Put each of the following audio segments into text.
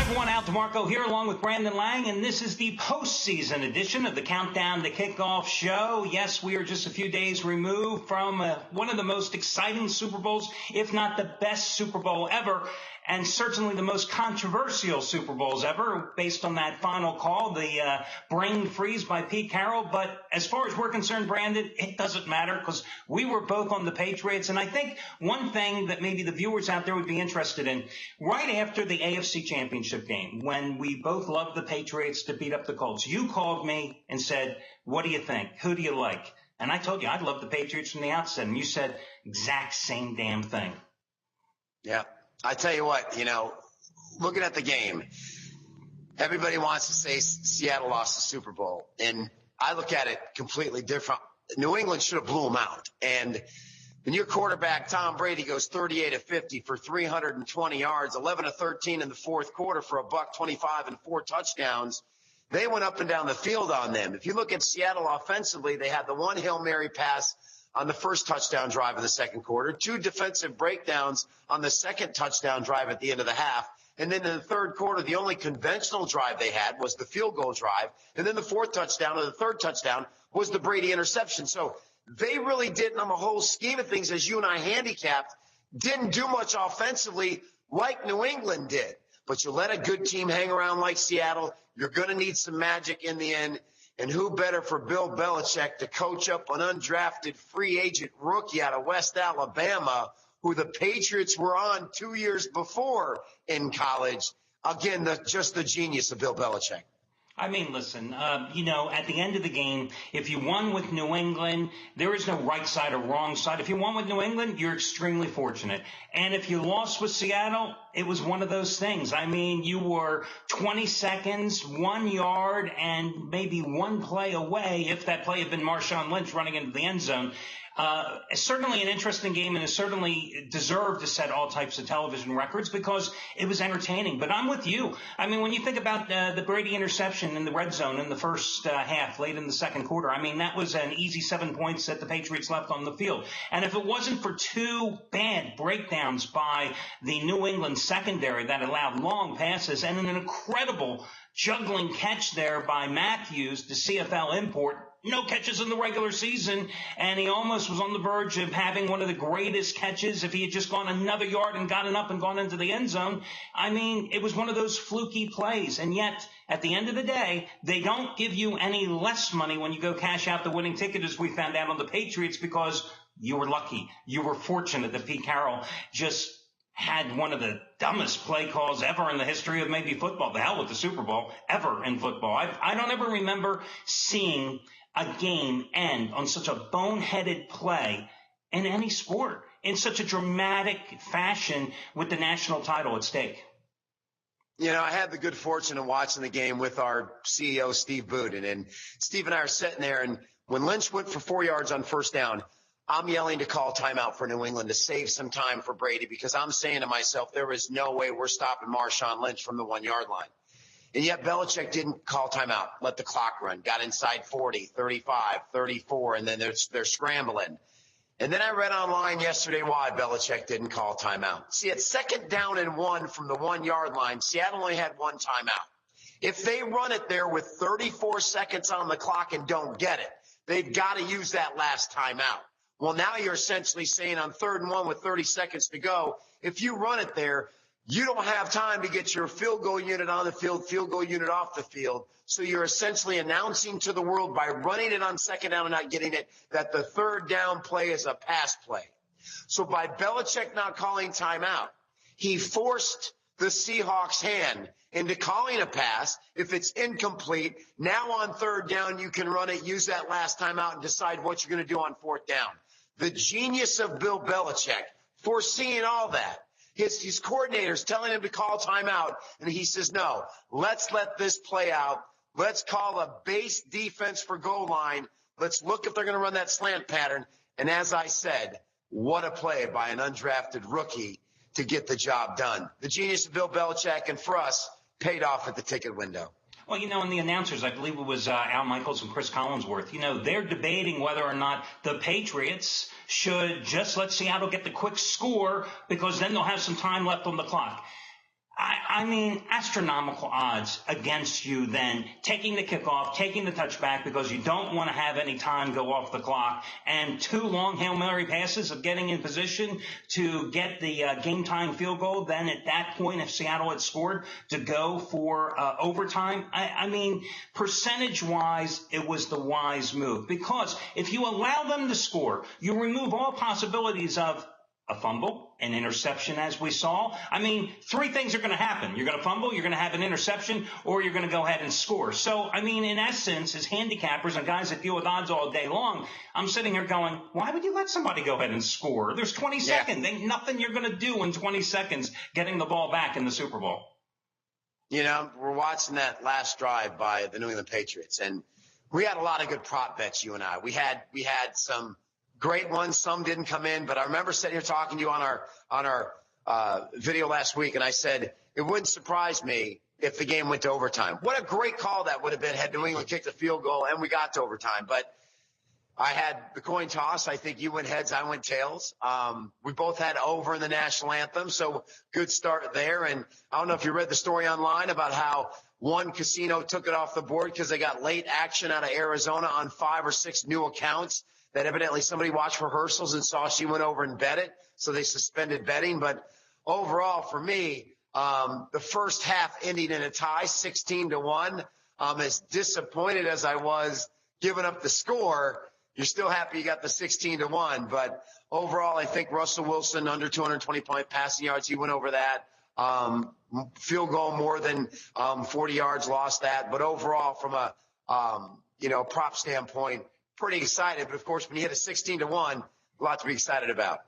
everyone, Al DeMarco here along with Brandon Lang, and this is the postseason edition of the Countdown to Kickoff show. Yes, we are just a few days removed from one of the most exciting Super Bowls, if not the best Super Bowl ever, and certainly the most controversial Super Bowls ever, based on that final call, the brain freeze by Pete Carroll. But as far as we're concerned, Brandon, it doesn't matter because we were both on the Patriots. And I think one thing that maybe the viewers out there would be interested in, right after the AFC Championship game, when we both loved the Patriots to beat up the Colts, you called me and said, what do you think? Who do you like? And I told you I'd love the Patriots from the outset. And you said exact same damn thing. Yeah. I tell you what, looking at the game, everybody wants to say Seattle lost the Super Bowl. And I look at it completely different. New England should have blew them out. And when your quarterback, Tom Brady, goes 38 of 50 for 320 yards, 11 of 13 in the fourth quarter for $125 and 4 touchdowns, they went up and down the field on them. If you look at Seattle offensively, they had the one Hail Mary pass on the first touchdown drive of the second quarter, 2 defensive breakdowns on the second touchdown drive at the end of the half. And then in the third quarter, the only conventional drive they had was the field goal drive. And then the fourth touchdown or the third touchdown was the Brady interception. So they really didn't, on the whole scheme of things, as you and I handicapped, didn't do much offensively like New England did. But you let a good team hang around like Seattle, you're going to need some magic in the end. And who better for Bill Belichick to coach up an undrafted free agent rookie out of West Alabama, who the Patriots were on 2 years before in college. Again, just the genius of Bill Belichick. I mean, listen, at the end of the game, if you won with New England, there is no right side or wrong side. If you won with New England, you're extremely fortunate. And if you lost with Seattle, it was one of those things. I mean, you were 20 seconds, 1 yard, and maybe one play away, if that play had been Marshawn Lynch running into the end zone. Certainly an interesting game, and it certainly deserved to set all types of television records because it was entertaining. But I'm with you. I mean, when you think about the Brady interception in the red zone in the first half, late in the second quarter, I mean, that was an easy 7 points that the Patriots left on the field. And if it wasn't for 2 bad breakdowns by the New England secondary that allowed long passes and an incredible juggling catch there by Matthews, the CFL import, no catches in the regular season, and he almost was on the verge of having one of the greatest catches if he had just gone another yard and gotten up and gone into the end zone. I mean, it was one of those fluky plays, and yet at the end of the day, they don't give you any less money when you go cash out the winning ticket, as we found out on the Patriots, because you were lucky. You were fortunate that Pete Carroll just had one of the dumbest play calls ever in the history of maybe football. The hell with the Super Bowl, ever in football. I don't ever remember seeing a game end on such a boneheaded play in any sport in such a dramatic fashion with the national title at stake. I had the good fortune of watching the game with our CEO, Steve Buden, and Steve and I are sitting there, and when Lynch went for 4 yards on first down, I'm yelling to call timeout for New England to save some time for Brady because I'm saying to myself, there is no way we're stopping Marshawn Lynch from the 1 yard line. And yet Belichick didn't call timeout, let the clock run, got inside 40, 35, 34, and then they're scrambling. And then I read online yesterday why Belichick didn't call timeout. See, at second down and 1 from the 1 yard line, Seattle only had one timeout. If they run it there with 34 seconds on the clock and don't get it, they've got to use that last timeout. Well, now you're essentially saying on 3rd and 1 with 30 seconds to go, if you run it there, you don't have time to get your field goal unit on the field, field goal unit off the field. So you're essentially announcing to the world by running it on second down and not getting it that the 3rd down play is a pass play. So by Belichick not calling timeout, he forced the Seahawks' hand into calling a pass. If it's incomplete, now on 3rd down, you can run it, use that last timeout, and decide what you're going to do on 4th down. The genius of Bill Belichick, foreseeing all that. His coordinators telling him to call timeout, and he says, no, let's let this play out. Let's call a base defense for goal line. Let's look if they're going to run that slant pattern. And as I said, what a play by an undrafted rookie to get the job done. The genius of Bill Belichick, and for us, paid off at the ticket window. Well, and the announcers, I believe it was Al Michaels and Chris Collinsworth, they're debating whether or not the Patriots should just let Seattle get the quick score because then they'll have some time left on the clock. I mean, astronomical odds against you then taking the kickoff, taking the touchback because you don't want to have any time go off the clock, and 2 long Hail Mary passes of getting in position to get the game time field goal. Then at that point, if Seattle had scored, to go for overtime. I mean, percentage-wise, it was the wise move, because if you allow them to score, you remove all possibilities of a fumble, an interception, as we saw. I mean, 3 things are going to happen. You're going to fumble, you're going to have an interception, or you're going to go ahead and score. So, I mean, in essence, as handicappers and guys that deal with odds all day long, I'm sitting here going, why would you let somebody go ahead and score? There's 20 seconds. Ain't nothing you're going to do in 20 seconds getting the ball back in the Super Bowl. You know, we're watching that last drive by the New England Patriots, and we had a lot of good prop bets, you and I. We had some great ones. Some didn't come in, but I remember sitting here talking to you on our video last week, and I said it wouldn't surprise me if the game went to overtime. What a great call that would have been had New England kicked a field goal and we got to overtime. But I had the coin toss. I think you went heads, I went tails. We both had over in the national anthem, so good start there. And I don't know if you read the story online about how one casino took it off the board because they got late action out of Arizona on 5 or 6 new accounts that evidently somebody watched rehearsals and saw she went over and bet it, so they suspended betting. But overall, for me, the first half ending in a tie, 16-1. As disappointed as I was giving up the score, you're still happy you got the 16-1. But overall, I think Russell Wilson under 220 passing yards. He went over that. Field goal more than 40 yards, lost that. But overall, from a prop standpoint, pretty excited. But of course, when you hit a 16-1, a lot to be excited about.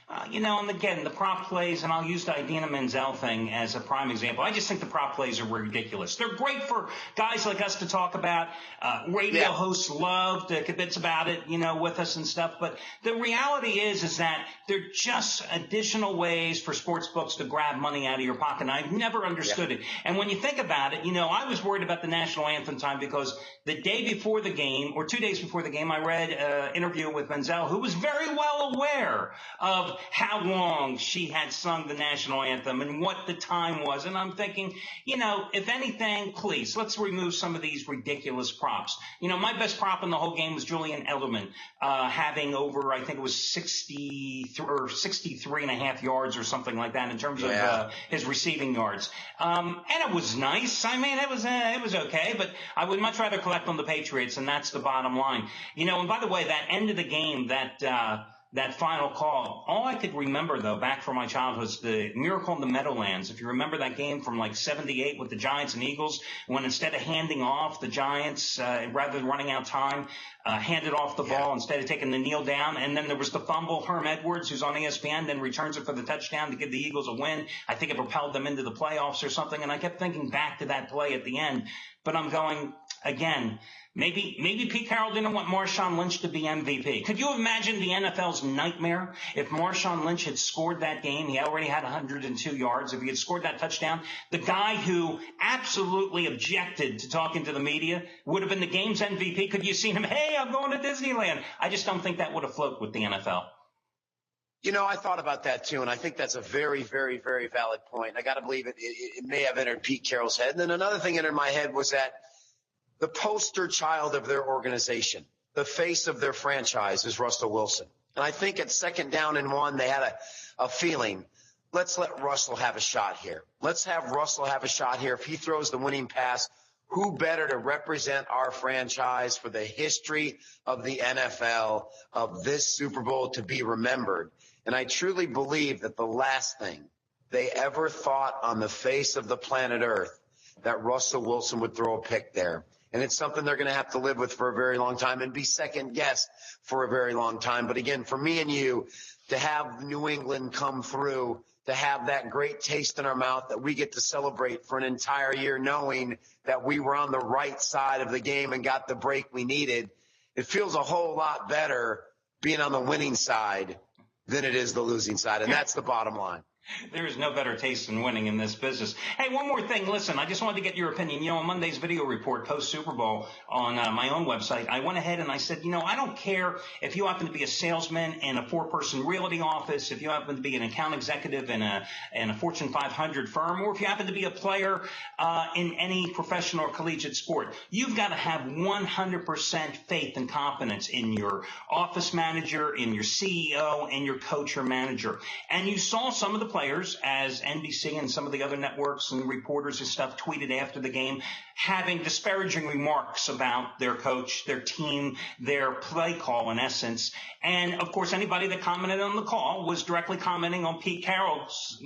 And again, the prop plays, and I'll use the Idina Menzel thing as a prime example. I just think the prop plays are ridiculous. They're great for guys like us to talk about. Radio hosts love to kibitz about it, with us and stuff. But the reality is that they're just additional ways for sports books to grab money out of your pocket. And I've never understood it. And when you think about it, I was worried about the national anthem time because the day before the game, or 2 days before the game, I read an interview with Menzel, who was very well aware of how long she had sung the national anthem and what the time was. And I'm thinking, if anything, please, let's remove some of these ridiculous props. My best prop in the whole game was Julian Edelman, having over, I think it was 63 and a half yards or something like that in terms of his receiving yards. And it was nice. I mean, it was okay, but I would much rather collect on the Patriots, and that's the bottom line. And by the way, that end of the game, that final call, all I could remember, though, back from my childhood was the Miracle in the Meadowlands. If you remember that game from like 78 with the Giants and Eagles, when instead of handing off the Giants, rather than running out time, handed off the ball instead of taking the kneel down. And then there was the fumble. Herm Edwards, who's on ESPN, then returns it for the touchdown to give the Eagles a win. I think it propelled them into the playoffs or something. And I kept thinking back to that play at the end. But I'm going, again, maybe Pete Carroll didn't want Marshawn Lynch to be MVP. Could you imagine the NFL's nightmare if Marshawn Lynch had scored that game? He already had 102 yards. If he had scored that touchdown, the guy who absolutely objected to talking to the media would have been the game's MVP. Could you see him? Hey, I'm going to Disneyland. I just don't think that would have floated with the NFL. I thought about that too, and I think that's a very, very, very valid point. I got to believe it may have entered Pete Carroll's head. And then another thing entered my head was that the poster child of their organization, the face of their franchise, is Russell Wilson. And I think at 2nd down and 1, they had a feeling, let's let Russell have a shot here. Let's have Russell have a shot here. If he throws the winning pass, who better to represent our franchise for the history of the NFL, of this Super Bowl to be remembered? And I truly believe that the last thing they ever thought on the face of the planet Earth, that Russell Wilson would throw a pick there. And it's something they're going to have to live with for a very long time and be second guessed for a very long time. But again, for me and you, to have New England come through, to have that great taste in our mouth that we get to celebrate for an entire year, knowing that we were on the right side of the game and got the break we needed, it feels a whole lot better being on the winning side than it is the losing side. And that's the bottom line. There is no better taste in winning in this business. Hey, one more thing. Listen, I just wanted to get your opinion. On Monday's video report post Super Bowl on my own website, I went ahead and I said, I don't care if you happen to be a salesman in a 4-person realty office, if you happen to be an account executive in a Fortune 500 firm, or if you happen to be a player in any professional or collegiate sport. You've got to have 100% faith and confidence in your office manager, in your CEO, and your coach or manager. And you saw some of the players, as NBC and some of the other networks and reporters and stuff tweeted after the game, having disparaging remarks about their coach, their team, their play call in essence. And of course, anybody that commented on the call was directly commenting on Pete Carroll's,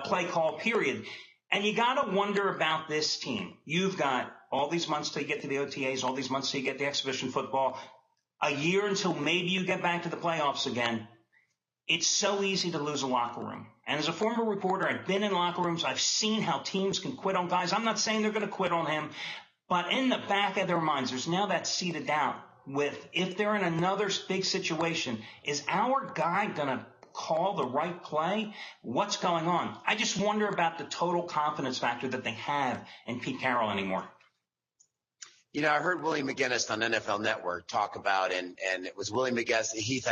play call period. And you got to wonder about this team. You've got all these months till you get to the OTAs, all these months till you get the exhibition football, a year until maybe you get back to the playoffs again. It's so easy to lose a locker room. And as a former reporter, I've been in locker rooms. I've seen how teams can quit on guys. I'm not saying they're going to quit on him, but in the back of their minds, there's now that seeded doubt with if they're in another big situation, is our guy going to call the right play? What's going on? I just wonder about the total confidence factor that they have in Pete Carroll anymore. I heard Willie McGinnis on NFL Network talk about, and it was Willie McGinnis and Heath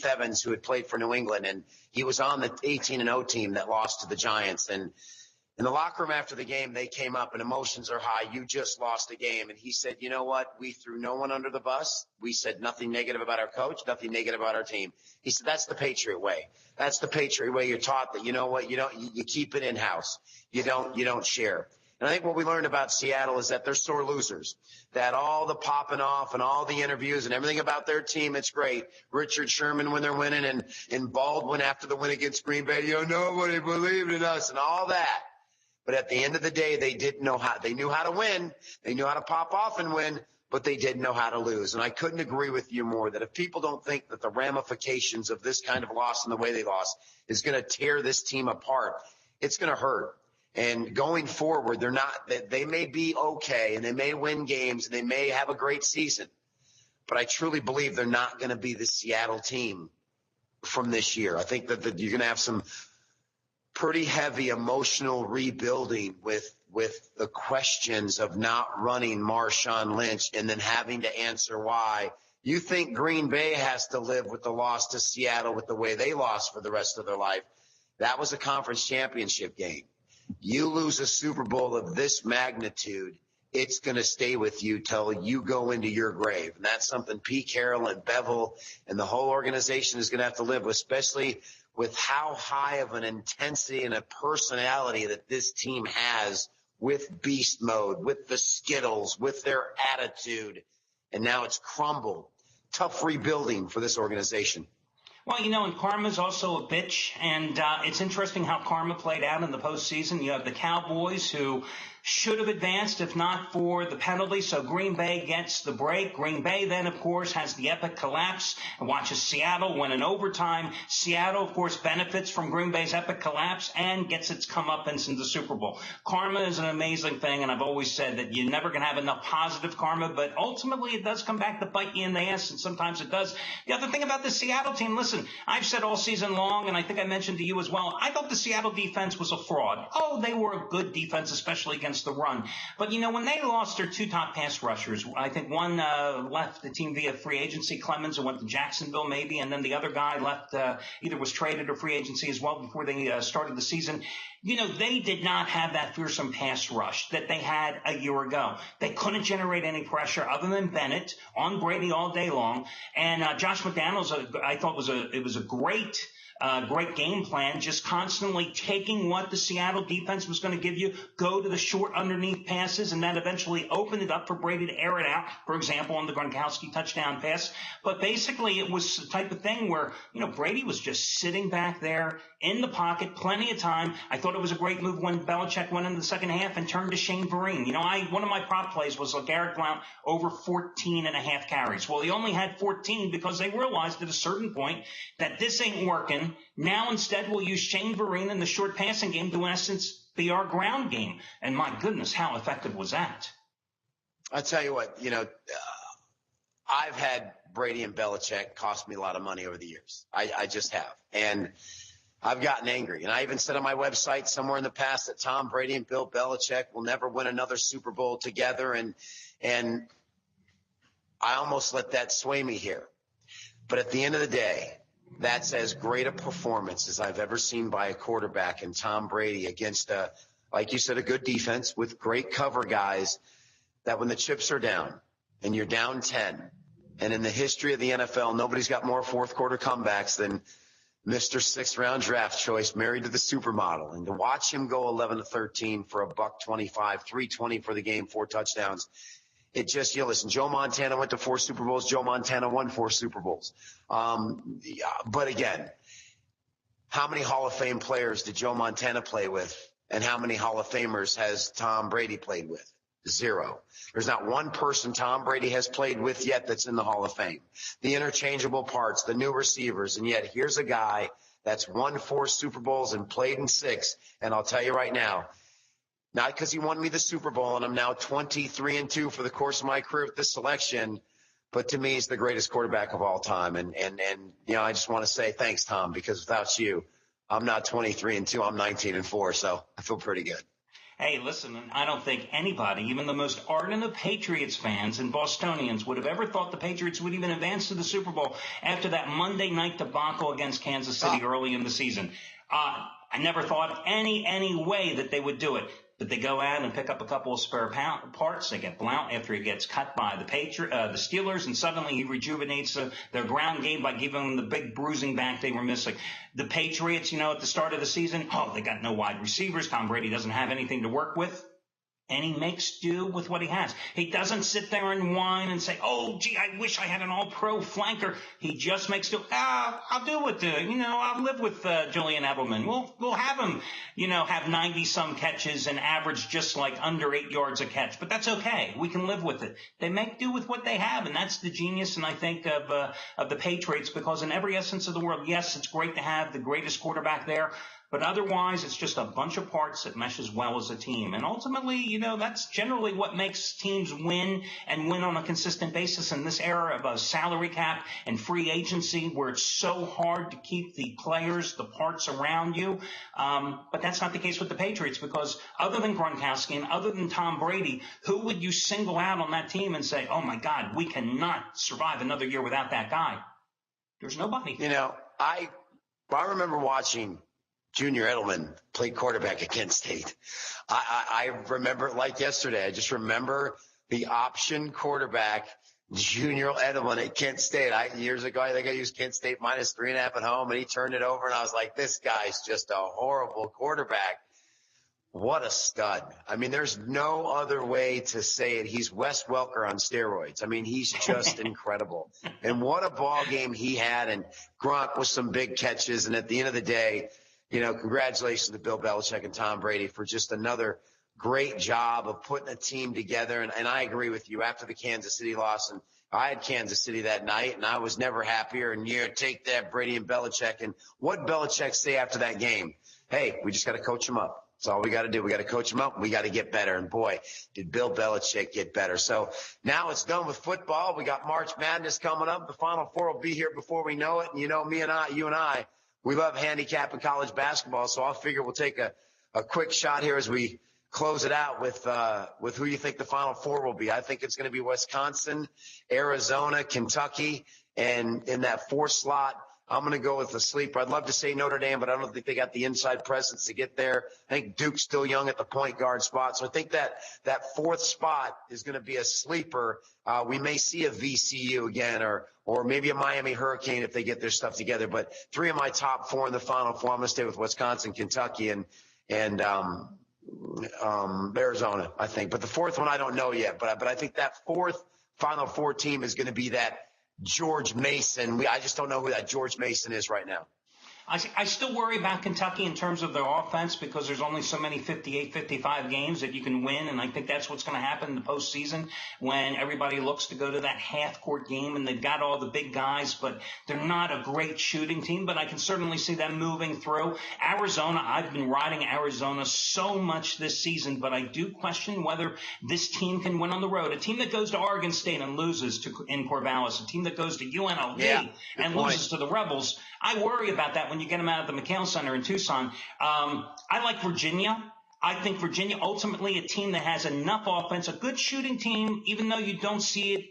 Evans, who had played for New England, and he was on the 18-0 team that lost to the Giants. And in the locker room after the game, they came up and emotions are high. You just lost a game. And he said, you know what? We threw no one under the bus. We said nothing negative about our coach, nothing negative about our team. He said, that's the Patriot way. That's the Patriot way. You're taught that, you keep it in house. You don't share. And I think what we learned about Seattle is that they're sore losers, that all the popping off and all the interviews and everything about their team, it's great. Richard Sherman when they're winning and Baldwin after the win against Green Bay, nobody believed in us and all that. But at the end of the day, they didn't know how. They knew how to win. They knew how to pop off and win, but they didn't know how to lose. And I couldn't agree with you more that if people don't think that the ramifications of this kind of loss and the way they lost is going to tear this team apart, it's going to hurt. And going forward, they may be okay and they may win games and they may have a great season, but I truly believe they're not going to be the Seattle team from this year. I think that you're going to have some pretty heavy emotional rebuilding with the questions of not running Marshawn Lynch and then having to answer why. You think Green Bay has to live with the loss to Seattle with the way they lost for the rest of their life. That was a conference championship game. You lose a Super Bowl of this magnitude, it's going to stay with you till you go into your grave. And that's something Pete Carroll and Bevel and the whole organization is going to have to live with, especially with how high of an intensity and a personality that this team has with beast mode, with the Skittles, with their attitude. And now it's crumbled. Tough rebuilding for this organization. Well, and karma's also a bitch, and it's interesting how karma played out in the postseason. You have the Cowboys who should have advanced if not for the penalty, so Green Bay gets the break. Green Bay then, of course, has the epic collapse and watches Seattle win in overtime. Seattle, of course, benefits from Green Bay's epic collapse and gets its comeuppance in the Super Bowl. Karma is an amazing thing, and I've always said that you're never going to have enough positive karma, but ultimately it does come back to bite you in the ass, and sometimes it does. The other thing about the Seattle team, listen, I've said all season long, and I think I mentioned to you as well, I thought the Seattle defense was a fraud. Oh, they were a good defense, especially against the run. But, when they lost their two top pass rushers, I think one left the team via free agency, Clemens, and went to Jacksonville maybe, and then the other guy left, either was traded or free agency as well before they started the season. They did not have that fearsome pass rush that they had a year ago. They couldn't generate any pressure other than Bennett on Brady all day long. And Josh McDaniels, I thought it was a great game plan, just constantly taking what the Seattle defense was going to give you, go to the short underneath passes, and that eventually opened it up for Brady to air it out, for example, on the Gronkowski touchdown pass. But basically it was the type of thing where, Brady was just sitting back there in the pocket, plenty of time. I thought it was a great move when Belichick went into the second half and turned to Shane Vereen. One of my prop plays was Garrett Blount over 14 and a half carries. Well, he only had 14 because they realized at a certain point that this ain't working. Now instead we'll use Shane Vereen in the short passing game to, in essence, be our ground game. And my goodness, how effective was that? I tell you what, I've had Brady and Belichick cost me a lot of money over the years. I just have. And I've gotten angry. And I even said on my website somewhere in the past that Tom Brady and Bill Belichick will never win another Super Bowl together. And I almost let that sway me here. But at the end of the day, that's as great a performance as I've ever seen by a quarterback in Tom Brady against, like you said, a good defense with great cover guys, that when the chips are down and you're down 10, and in the history of the NFL, nobody's got more fourth quarter comebacks than Mr. 6th round draft choice, married to the supermodel. And to watch him go 11-13 for $125, 320 for the game, 4 touchdowns. It just, listen, Joe Montana went to 4 Super Bowls. Joe Montana won 4 Super Bowls. But again, how many Hall of Fame players did Joe Montana play with? And how many Hall of Famers has Tom Brady played with? 0. There's not one person Tom Brady has played with yet that's in the Hall of Fame. The interchangeable parts, the new receivers, and yet here's a guy that's won 4 Super Bowls and played in 6. And I'll tell you right now, not because he won me the Super Bowl and I'm now 23-2 for the course of my career with this selection, but to me, he's the greatest quarterback of all time. And I just want to say thanks, Tom, because without you, I'm not 23-2, I'm 19-4. So I feel pretty good. Hey, listen, I don't think anybody, even the most ardent of Patriots fans and Bostonians, would have ever thought the Patriots would even advance to the Super Bowl after that Monday night debacle against Kansas City early in the season. I never thought any way that they would do it. But they go out and pick up a couple of spare parts. They get Blount after he gets cut by the Steelers, and suddenly he rejuvenates their ground game by giving them the big bruising back they were missing. The Patriots, at the start of the season, they got no wide receivers. Tom Brady doesn't have anything to work with. And he makes do with what he has. He doesn't sit there and whine and say, oh, gee, I wish I had an all-pro flanker. He just makes do. I'll do it. I'll live with Julian Edelman. We'll have him, have 90-some catches and average just like under 8 yards a catch. But that's okay. We can live with it. They make do with what they have. And that's the genius, and I think, of the Patriots, because in every essence of the world, yes, it's great to have the greatest quarterback there. But otherwise, it's just a bunch of parts that mesh as well as a team. And ultimately, that's generally what makes teams win and win on a consistent basis in this era of a salary cap and free agency where it's so hard to keep the players, the parts around you. But that's not the case with the Patriots, because other than Gronkowski and other than Tom Brady, who would you single out on that team and say, oh, my God, we cannot survive another year without that guy? There's nobody. I remember watching Junior Edelman played quarterback at Kent State. I remember it like yesterday. I just remember the option quarterback, Junior Edelman at Kent State. Years ago, I think I used Kent State -3.5 at home, and he turned it over, and I was like, this guy's just a horrible quarterback. What a stud. I mean, there's no other way to say it. He's Wes Welker on steroids. I mean, he's just incredible. And what a ball game he had, and Gronk with some big catches. And at the end of the day, congratulations to Bill Belichick and Tom Brady for just another great job of putting a team together. And I agree with you. After the Kansas City loss, and I had Kansas City that night, and I was never happier. And take that, Brady and Belichick. And what Belichick say after that game? Hey, we just got to coach him up. That's all we got to do. We got to coach him up. We got to get better. And boy, did Bill Belichick get better. So now it's done with football. We got March Madness coming up. The Final Four will be here before we know it. And you and I, we love handicapping college basketball, so I'll figure we'll take a quick shot here as we close it out with who you think the Final Four will be. I think it's going to be Wisconsin, Arizona, Kentucky, and in that 4th slot, I'm going to go with the sleeper. I'd love to say Notre Dame, but I don't think they got the inside presence to get there. I think Duke's still young at the point guard spot. So I think that 4th spot is going to be a sleeper. We may see a VCU again or maybe a Miami Hurricane if they get their stuff together. But 3 of my top 4 in the Final Four, I'm going to stay with Wisconsin, Kentucky, and Arizona, I think. But the 4th one, I don't know yet. But I think that 4th Final Four team is going to be that George Mason. I just don't know who that George Mason is right now. I still worry about Kentucky in terms of their offense, because there's only so many 58, 55 games that you can win. And I think that's what's going to happen in the postseason when everybody looks to go to that half-court game and they've got all the big guys, but they're not a great shooting team. But I can certainly see them moving through. Arizona, I've been riding Arizona so much this season, but I do question whether this team can win on the road. A team that goes to Oregon State and loses in Corvallis, a team that goes to UNLV and loses to the Rebels, I worry about that when you get them out of the McHale Center in Tucson. I like Virginia. I think Virginia, ultimately a team that has enough offense, a good shooting team, even though you don't see it,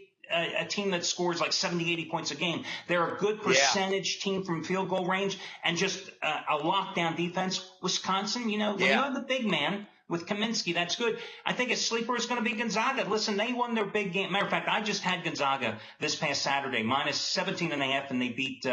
a team that scores like 70, 80 points a game. They're a good percentage team from field goal range and just a lockdown defense. Wisconsin, when you have the big man with Kaminsky, that's good. I think a sleeper is going to be Gonzaga. Listen, they won their big game. Matter of fact, I just had Gonzaga this past Saturday, minus 17.5, and they beat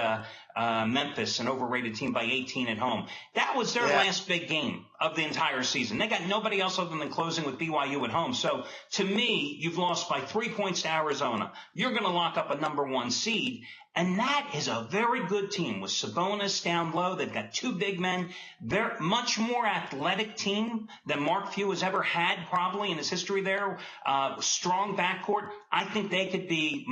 Memphis, an overrated team, by 18 at home. That was their last big game of the entire season. They got nobody else other than closing with BYU at home. So to me, you've lost by 3 points to Arizona. You're going to lock up a number 1 seed. And that is a very good team with Sabonis down low. They've got 2 big men. They're much more athletic team than Mark Few has ever had probably in his history there. Strong backcourt. I think they could be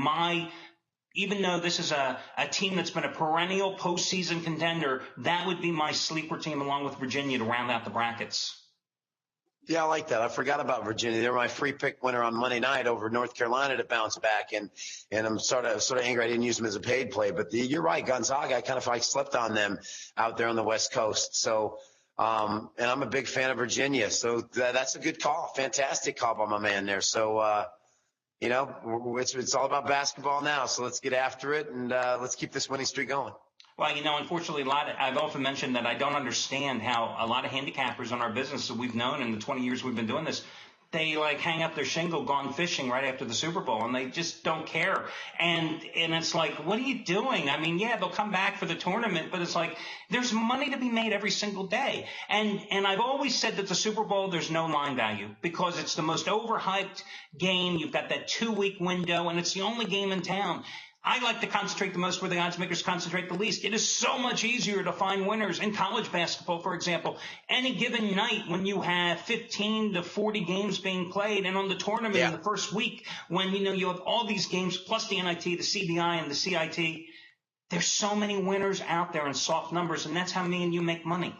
even though this is a team that's been a perennial postseason contender, that would be my sleeper team along with Virginia to round out the brackets. Yeah, I like that. I forgot about Virginia. They were my free pick winner on Monday night over North Carolina to bounce back, and I'm sort of angry I didn't use them as a paid play. But you're right, Gonzaga. I kind of slept on them out there on the West Coast. So, and I'm a big fan of Virginia. So that's a good call, fantastic call by my man there. So, it's all about basketball now. So let's get after it and let's keep this winning streak going. Well, unfortunately, I've often mentioned that I don't understand how a lot of handicappers in our business that we've known in the 20 years we've been doing this, they hang up their shingle, gone fishing right after the Super Bowl, and they just don't care. And it's like, what are you doing? I mean, they'll come back for the tournament, but it's like there's money to be made every single day. And I've always said that the Super Bowl, there's no line value because it's the most overhyped game. You've got that 2-week window, and it's the only game in town. I like to concentrate the most where the odds makers concentrate the least. It is so much easier to find winners in college basketball, for example. Any given night when you have 15 to 40 games being played, and on the tournament in the first week when, you have all these games plus the NIT, the CBI, and the CIT, there's so many winners out there in soft numbers, and that's how me and you make money.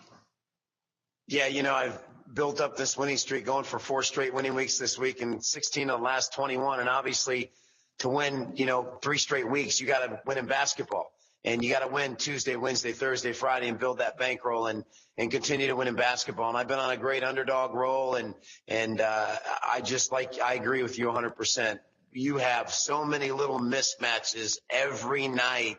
Yeah, I've built up this winning streak going for 4 straight winning weeks this week and 16 of the last 21, and obviously – to win, 3 straight weeks, you got to win in basketball, and you got to win Tuesday, Wednesday, Thursday, Friday, and build that bankroll and continue to win in basketball. And I've been on a great underdog roll, and I agree with you 100%. You have so many little mismatches every night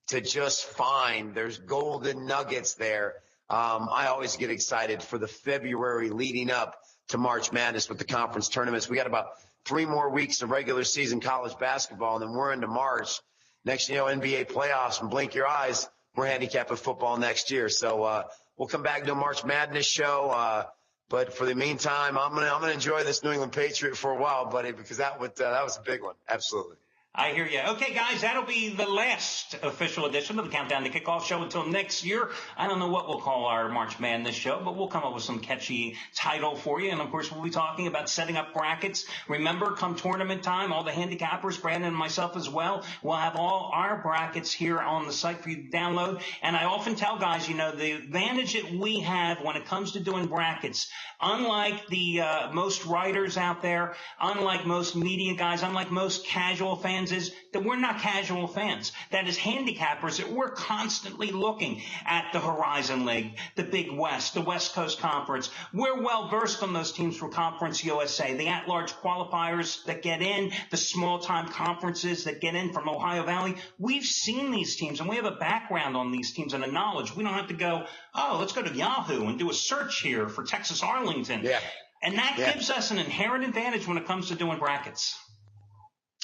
to just find. There's golden nuggets there. I always get excited for the February leading up to March Madness with the conference tournaments. We got about 3 more weeks of regular season college basketball, and then we're into March. Next, NBA playoffs, and blink your eyes, we're handicapping football next year. So we'll come back to a March Madness show. But for the meantime, I'm gonna enjoy this New England Patriot for a while, buddy, because that was a big one. Absolutely. I hear you. Okay, guys, that'll be the last official edition of the Countdown to Kickoff show until next year. I don't know what we'll call our March Madness show, but we'll come up with some catchy title for you. And, of course, we'll be talking about setting up brackets. Remember, come tournament time, all the handicappers, Brandon and myself as well, we'll have all our brackets here on the site for you to download. And I often tell guys, the advantage that we have when it comes to doing brackets, unlike the most writers out there, unlike most media guys, unlike most casual fans, is that we're not casual fans. That is handicappers, that we're constantly looking at the Horizon League, the Big West, the West Coast Conference. We're well versed on those teams from Conference USA, the at-large qualifiers that get in, the small-time conferences that get in from Ohio Valley. We've seen these teams, and we have a background on these teams and a knowledge. We don't have to go, let's go to Yahoo and do a search here for Texas Arlington. Yeah. And that gives us an inherent advantage when it comes to doing brackets.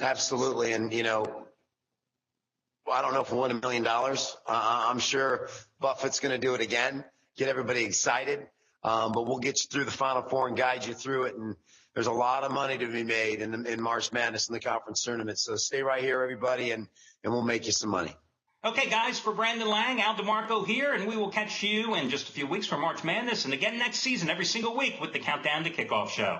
Absolutely. And, I don't know if we'll win $1 million. I'm sure Buffett's going to do it again, get everybody excited. But we'll get you through the Final Four and guide you through it. And there's a lot of money to be made in March Madness in the conference tournament. So stay right here, everybody, and we'll make you some money. Okay, guys, for Brandon Lang, Al DeMarco here, and we will catch you in just a few weeks for March Madness and again next season every single week with the Countdown to Kickoff show.